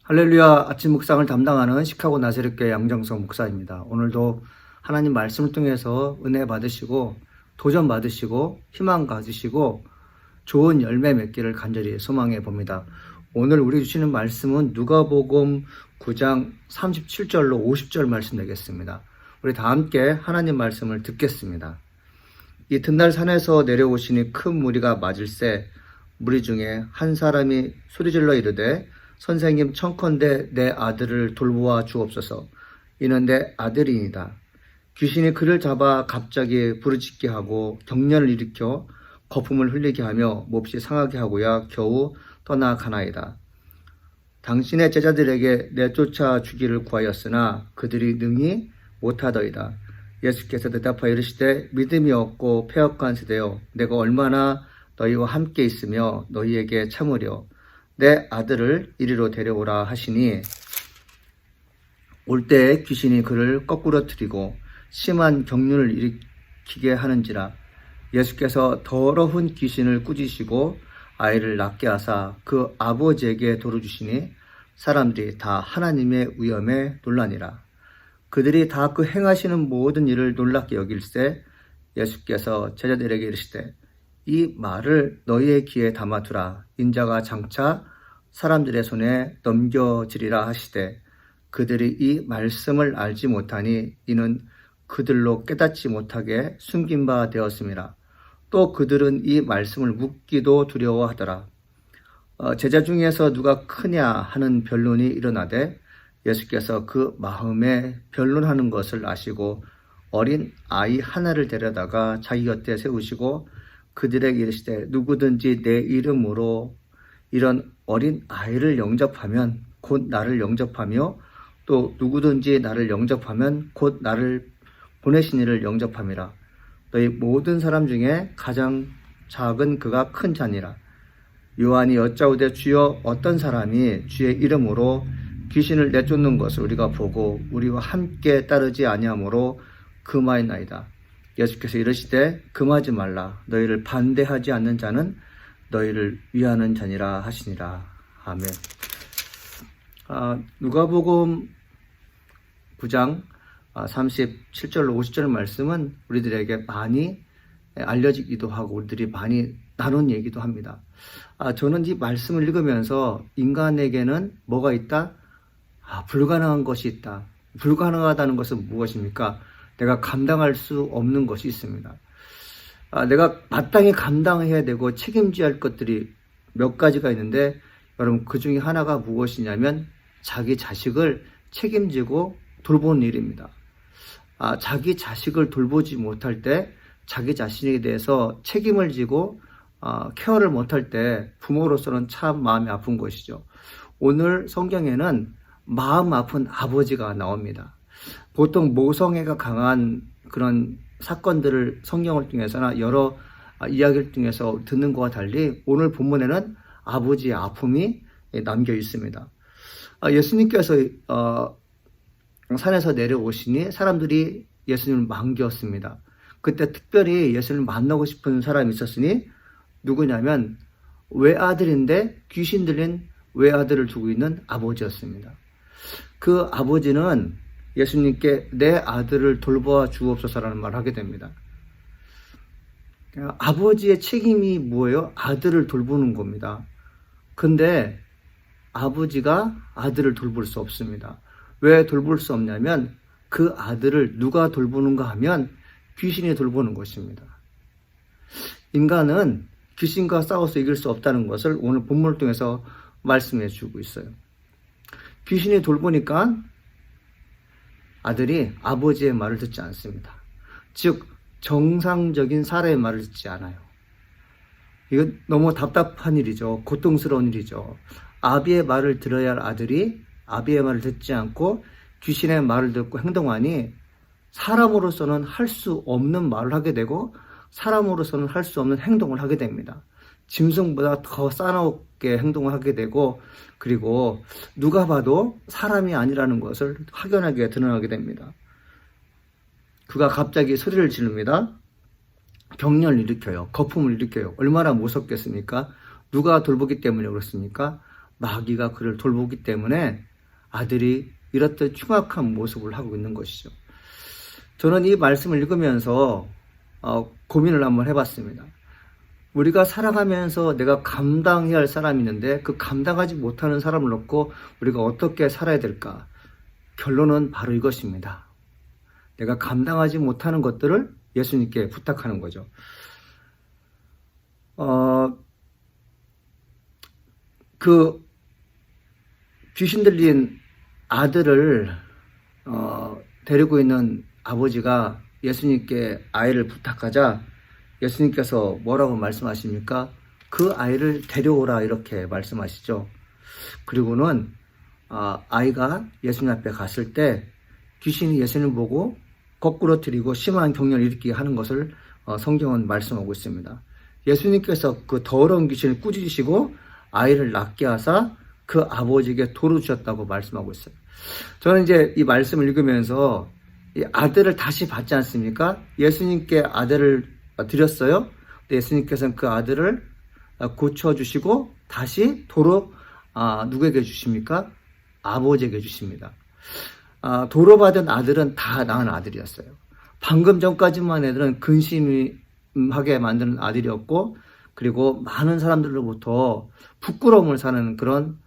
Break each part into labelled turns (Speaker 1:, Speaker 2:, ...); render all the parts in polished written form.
Speaker 1: 할렐루야. 아침 묵상을 담당하는 시카고 나사렛교회 양정석 목사입니다. 오늘도 하나님 말씀을 통해서 은혜 받으시고 도전 받으시고 희망 가지시고 좋은 열매 맺기를 간절히 소망해 봅니다. 오늘 우리 주시는 말씀은 누가복음 9장 37절로 50절 말씀 되겠습니다. 우리 다 함께 하나님 말씀을 듣겠습니다. 이튿날 산에서 내려오시니 큰 무리가 맞을새 무리 중에 한 사람이 소리질러 이르되 선생님 청컨대 내 아들을 돌보아 주옵소서. 이는 내 아들이니이다. 귀신이 그를 잡아 갑자기 부르짖게 하고 경련을 일으켜 거품을 흘리게 하며 몹시 상하게 하고야 겨우 떠나가나이다. 당신의 제자들에게 내쫓아 주기를 구하였으나 그들이 능히 못하더이다. 예수께서 대답하여 이르시되 믿음이 없고 패역한 세대여, 내가 얼마나 너희와 함께 있으며 너희에게 참으려 내 아들을 이리로 데려오라 하시니 올 때에 귀신이 그를 거꾸로 들이고 심한 경륜을 일으키게 하는지라. 예수께서 더러운 귀신을 꾸짖으시고 아이를 낫게 하사 그 아버지에게 도로주시니 사람들이 다 하나님의 위엄에 놀라니라. 그들이 다 그 행하시는 모든 일을 놀랍게 여길새 예수께서 제자들에게 이르시되 이 말을 너희의 귀에 담아두라. 인자가 장차 사람들의 손에 넘겨지리라 하시되 그들이 이 말씀을 알지 못하니 이는 그들로 깨닫지 못하게 숨긴 바 되었음이라. 또 그들은 이 말씀을 묻기도 두려워하더라. 제자 중에서 누가 크냐 하는 변론이 일어나되 예수께서 그 마음에 변론하는 것을 아시고 어린 아이 하나를 데려다가 자기 곁에 세우시고 그들에게 이르시되 누구든지 내 이름으로 이런 어린 아이를 영접하면 곧 나를 영접하며 또 누구든지 나를 영접하면 곧 나를 보내신 이를 영접함이라. 너희 모든 사람 중에 가장 작은 그가 큰 자니라. 요한이 여짜오되 주여 어떤 사람이 주의 이름으로 귀신을 내쫓는 것을 우리가 보고 우리와 함께 따르지 아니하므로 금하였나이다. 예수께서 이르시되 금하지 말라. 너희를 반대하지 않는 자는 너희를 위하는 자니라 하시니라. 아멘. 누가복음 9장 37절로 50절 말씀은 우리들에게 많이 알려지기도 하고 우리들이 많이 나눈 얘기도 합니다. 저는 이 말씀을 읽으면서 인간에게는 뭐가 있다? 불가능한 것이 있다. 불가능하다는 것은 무엇입니까? 내가 감당할 수 없는 것이 있습니다. 내가 마땅히 감당해야 되고 책임져야 할 것들이 몇 가지가 있는데 여러분 그 중에 하나가 무엇이냐면 자기 자식을 책임지고 돌보는 일입니다. 자기 자식을 돌보지 못할 때 자기 자신에 대해서 책임을 지고 케어를 못할 때 부모로서는 참 마음이 아픈 것이죠. 오늘 성경에는 마음 아픈 아버지가 나옵니다. 보통 모성애가 강한 그런 사건들을 성경을 통해서나 여러 이야기를 통해서 듣는 것과 달리 오늘 본문에는 아버지의 아픔이 남겨 있습니다. 예수님께서 산에서 내려오시니 사람들이 예수님을 반겼습니다. 그때 특별히 예수님을 만나고 싶은 사람이 있었으니 누구냐면 외아들인데 귀신 들린 외아들을 두고 있는 아버지였습니다. 그 아버지는 예수님께 내 아들을 돌보아 주옵소서라는 말을 하게 됩니다. 아버지의 책임이 뭐예요? 아들을 돌보는 겁니다. 근데 아버지가 아들을 돌볼 수 없습니다. 왜 돌볼 수 없냐면 그 아들을 누가 돌보는가 하면 귀신이 돌보는 것입니다. 인간은 귀신과 싸워서 이길 수 없다는 것을 오늘 본문을 통해서 말씀해 주고 있어요. 귀신이 돌보니까 아들이 아버지의 말을 듣지 않습니다. 즉 정상적인 사람의 말을 듣지 않아요. 이건 너무 답답한 일이죠. 고통스러운 일이죠. 아비의 말을 들어야 할 아들이 아비의 말을 듣지 않고 귀신의 말을 듣고 행동하니 사람으로서는 할 수 없는 말을 하게 되고 사람으로서는 할 수 없는 행동을 하게 됩니다. 짐승보다 더 싸나우게 행동을 하게 되고 그리고 누가 봐도 사람이 아니라는 것을 확연하게 드러나게 됩니다. 그가 갑자기 소리를 지릅니다. 경련을 일으켜요. 거품을 일으켜요. 얼마나 무섭겠습니까? 누가 돌보기 때문에 그렇습니까? 마귀가 그를 돌보기 때문에 아들이 이렇듯 흉악한 모습을 하고 있는 것이죠. 저는 이 말씀을 읽으면서 고민을 한번 해봤습니다. 우리가 살아가면서 내가 감당해야 할 사람이 있는데 그 감당하지 못하는 사람을 놓고 우리가 어떻게 살아야 될까? 결론은 바로 이것입니다. 내가 감당하지 못하는 것들을 예수님께 부탁하는 거죠. 그 귀신 들린 아들을 데리고 있는 아버지가 예수님께 아이를 부탁하자 예수님께서 뭐라고 말씀하십니까? 그 아이를 데려오라 이렇게 말씀하시죠. 그리고는 아이가 예수님 앞에 갔을 때 귀신이 예수님을 보고 거꾸로 들이고 심한 경련을 일으키게 하는 것을 성경은 말씀하고 있습니다. 예수님께서 그 더러운 귀신을 꾸짖으시고 아이를 낫게 하사 그 아버지에게 도로 주셨다고 말씀하고 있어요. 저는 이제 이 말씀을 읽으면서 이 아들을 다시 받지 않습니까? 예수님께 아들을 드렸어요. 예수님께서는 그 아들을 고쳐주시고 다시 도로 누구에게 주십니까? 아버지에게 주십니다. 도로 받은 아들은 다 낳은 아들이었어요. 방금 전까지만 애들은 근심하게 만드는 아들이었고, 그리고 많은 사람들로부터 부끄러움을 사는 그런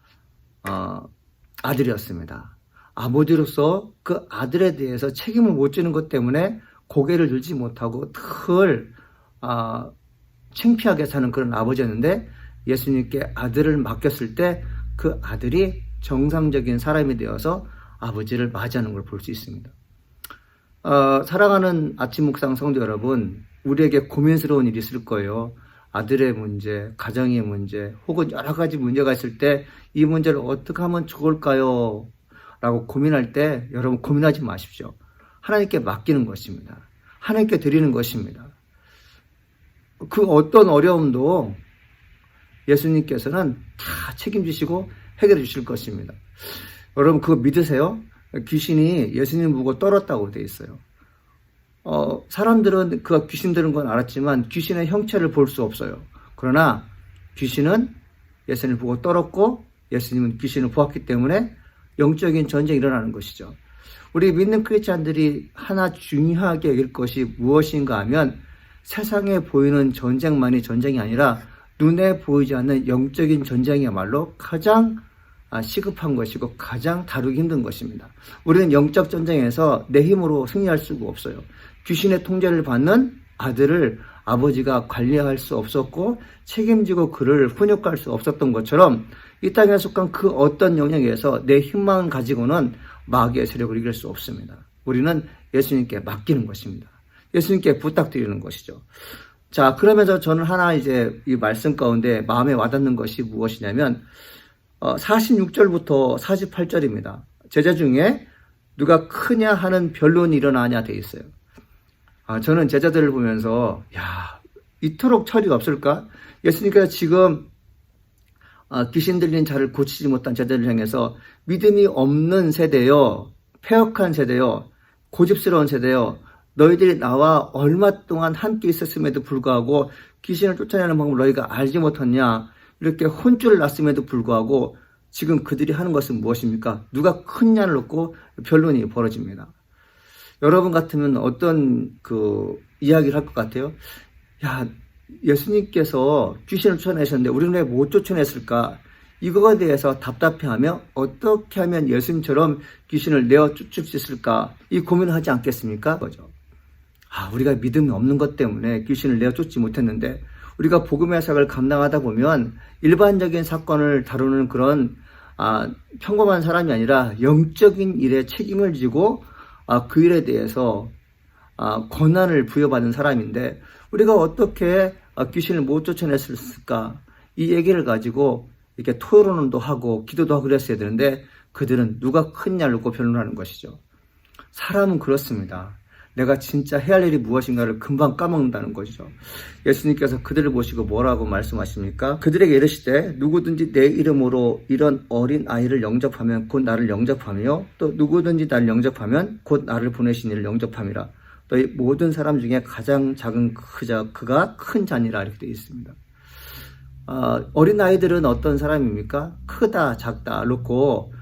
Speaker 1: 아들이었습니다. 아버지로서 그 아들에 대해서 책임을 못 지는 것 때문에 고개를 들지 못하고 늘 창피하게 사는 그런 아버지였는데 예수님께 아들을 맡겼을 때 그 아들이 정상적인 사람이 되어서 아버지를 맞이하는 걸 볼 수 있습니다. 사랑하는 아침 묵상 성도 여러분, 우리에게 고민스러운 일이 있을 거예요. 아들의 문제, 가정의 문제, 혹은 여러 가지 문제가 있을 때 이 문제를 어떻게 하면 좋을까요? 라고 고민할 때 여러분 고민하지 마십시오. 하나님께 맡기는 것입니다. 하나님께 드리는 것입니다. 그 어떤 어려움도 예수님께서는 다 책임지시고 해결해 주실 것입니다. 여러분 그거 믿으세요? 귀신이 예수님 보고 떨었다고 되어 있어요. 사람들은 그 귀신 들은 건 알았지만 귀신의 형체를 볼 수 없어요. 그러나 귀신은 예수님을 보고 떨었고 예수님은 귀신을 보았기 때문에 영적인 전쟁이 일어나는 것이죠. 우리 믿는 크리스찬들이 하나 중요하게 여길 것이 무엇인가 하면 세상에 보이는 전쟁만이 전쟁이 아니라 눈에 보이지 않는 영적인 전쟁이야말로 가장 시급한 것이고 가장 다루기 힘든 것입니다. 우리는 영적 전쟁에서 내 힘으로 승리할 수가 없어요. 귀신의 통제를 받는 아들을 아버지가 관리할 수 없었고 책임지고 그를 훈육할 수 없었던 것처럼 이 땅에 속한 그 어떤 영역에서 내 힘만 가지고는 마귀의 세력을 이길 수 없습니다. 우리는 예수님께 맡기는 것입니다. 예수님께 부탁드리는 것이죠. 자, 그러면서 저는 하나 이제 이 말씀 가운데 마음에 와닿는 것이 무엇이냐면 46절부터 48절입니다. 제자 중에 누가 크냐 하는 변론이 일어나냐 돼 있어요. 저는 제자들을 보면서 이토록 철이 없을까? 예수님께서 지금 귀신 들린 자를 고치지 못한 제자들을 향해서 믿음이 없는 세대요, 패역한 세대요, 고집스러운 세대요, 너희들이 나와 얼마 동안 함께 있었음에도 불구하고 귀신을 쫓아내는 방법을 너희가 알지 못했냐? 이렇게 혼쭐을 났음에도 불구하고 지금 그들이 하는 것은 무엇입니까? 누가 크냐를 놓고 변론이 벌어집니다. 여러분 같으면 어떤 이야기를 할 것 같아요? 예수님께서 귀신을 쫓아내셨는데 우리는 왜 못 쫓아냈을까? 이거에 대해서 답답해하며 어떻게 하면 예수님처럼 귀신을 내어 쫓을 수 있을까? 이 고민을 하지 않겠습니까? 우리가 믿음이 없는 것 때문에 귀신을 내어 쫓지 못했는데 우리가 복음의 사역을 감당하다 보면 일반적인 사건을 다루는 그런 평범한 사람이 아니라 영적인 일에 책임을 지고 그 일에 대해서 권한을 부여받은 사람인데 우리가 어떻게 귀신을 못 쫓아냈을까? 이 얘기를 가지고 이렇게 토론도 하고 기도도 하고 그랬어야 되는데 그들은 누가 크냐를 놓고 변론하는 것이죠. 사람은 그렇습니다. 내가 진짜 해야 할 일이 무엇인가를 금방 까먹는다는 것이죠. 예수님께서 그들을 보시고 뭐라고 말씀하십니까? 그들에게 이르시되 누구든지 내 이름으로 이런 어린 아이를 영접하면 곧 나를 영접하며 또 누구든지 나를 영접하면 곧 나를 보내신 이를 영접함이라. 너희 모든 사람 중에 가장 작은 그가 큰 자니라 이렇게 되어 있습니다. 어린아이들은 어떤 사람입니까? 크다, 작다 놓고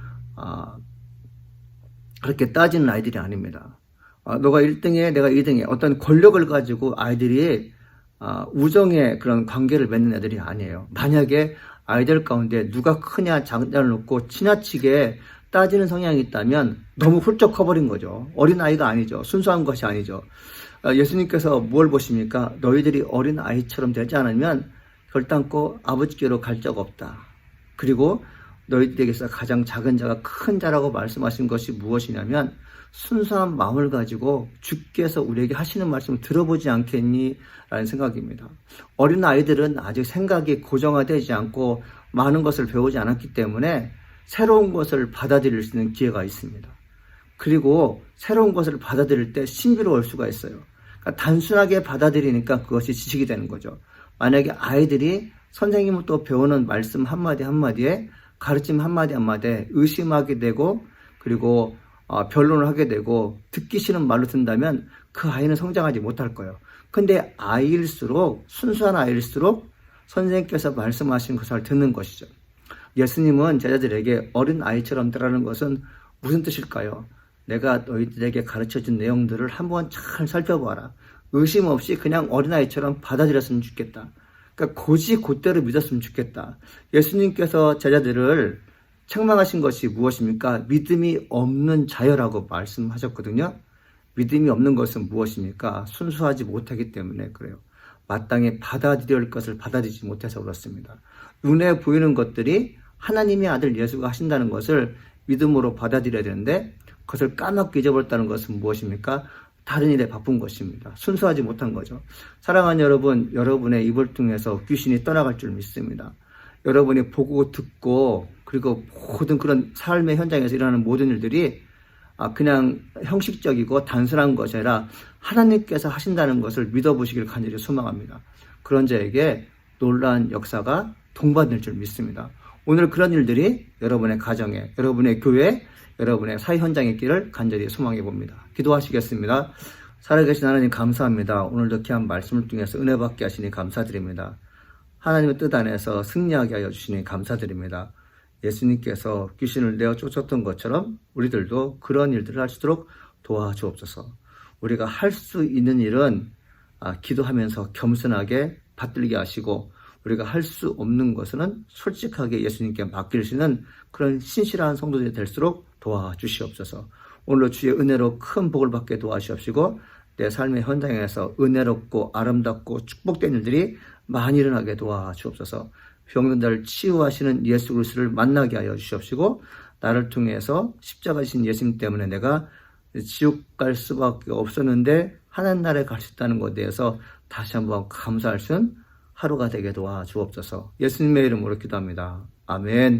Speaker 1: 그렇게 따지는 아이들이 아닙니다. 너가 1등해, 내가 2등해. 어떤 권력을 가지고 아이들이 우정의 그런 관계를 맺는 애들이 아니에요. 만약에 아이들 가운데 누가 크냐 작냐를 놓고 지나치게 따지는 성향이 있다면 너무 훌쩍 커버린 거죠. 어린아이가 아니죠. 순수한 것이 아니죠. 예수님께서 뭘 보십니까? 너희들이 어린아이처럼 되지 않으면 결단코 아버지께로 갈 적 없다. 그리고 너희들에게서 가장 작은 자가 큰 자라고 말씀하신 것이 무엇이냐면 순수한 마음을 가지고 주께서 우리에게 하시는 말씀을 들어보지 않겠니? 라는 생각입니다. 어린아이들은 아직 생각이 고정화되지 않고 많은 것을 배우지 않았기 때문에 새로운 것을 받아들일 수 있는 기회가 있습니다. 그리고 새로운 것을 받아들일 때 신비로울 수가 있어요. 그러니까 단순하게 받아들이니까 그것이 지식이 되는 거죠. 만약에 아이들이 선생님부터 배우는 말씀 한마디 한마디에 가르침 한마디 한마디에 의심하게 되고 그리고 변론을 하게 되고 듣기 싫은 말로 든다면 그 아이는 성장하지 못할 거예요. 근데 아이일수록 순수한 아이일수록 선생님께서 말씀하신 것을 듣는 것이죠. 예수님은 제자들에게 어린 아이처럼 되라는 것은 무슨 뜻일까요? 내가 너희들에게 가르쳐준 내용들을 한번 잘 살펴봐라. 의심 없이 그냥 어린아이처럼 받아들였으면 좋겠다. 그러니까 곧대로 믿었으면 좋겠다. 예수님께서 제자들을 책망하신 것이 무엇입니까? 믿음이 없는 자여라고 말씀하셨거든요. 믿음이 없는 것은 무엇입니까? 순수하지 못하기 때문에 그래요. 마땅히 받아들여야 할 것을 받아들이지 못해서 그렇습니다. 눈에 보이는 것들이 하나님의 아들 예수가 하신다는 것을 믿음으로 받아들여야 되는데 그것을 까맣게 잊어버렸다는 것은 무엇입니까? 다른 일에 바쁜 것입니다. 순수하지 못한 거죠. 사랑하는 여러분, 여러분의 입을 통해서 귀신이 떠나갈 줄 믿습니다. 여러분이 보고 듣고 그리고 모든 그런 삶의 현장에서 일어나는 모든 일들이 그냥 형식적이고 단순한 것이 아니라 하나님께서 하신다는 것을 믿어보시길 간절히 소망합니다. 그런 자에게 놀라운 역사가 동반될 줄 믿습니다. 오늘 그런 일들이 여러분의 가정에, 여러분의 교회에, 여러분의 사회 현장에 있기를 간절히 소망해 봅니다. 기도하시겠습니다. 살아계신 하나님 감사합니다. 오늘도 귀한 말씀을 통해서 은혜 받게 하시니 감사드립니다. 하나님의 뜻 안에서 승리하게 하여 주시니 감사드립니다. 예수님께서 귀신을 내어 쫓았던 것처럼 우리들도 그런 일들을 할 수 있도록 도와주옵소서. 우리가 할 수 있는 일은 기도하면서 겸손하게 받들게 하시고 우리가 할 수 없는 것은 솔직하게 예수님께 맡길 수 있는 그런 신실한 성도들이 될수록 도와주시옵소서. 오늘도 주의 은혜로 큰 복을 받게 도와주시옵시고 내 삶의 현장에서 은혜롭고 아름답고 축복된 일들이 많이 일어나게 도와주옵소서. 병든 자를 치유하시는 예수 그리스도를 만나게 하여 주시옵시고 나를 통해서 십자가 지신 예수님 때문에 내가 지옥 갈 수밖에 없었는데 하나님 나라에 갈 수 있다는 것에 대해서 다시 한번 감사할 수 있는 하루가 되게 도와주옵소서. 예수님의 이름으로 기도합니다. 아멘.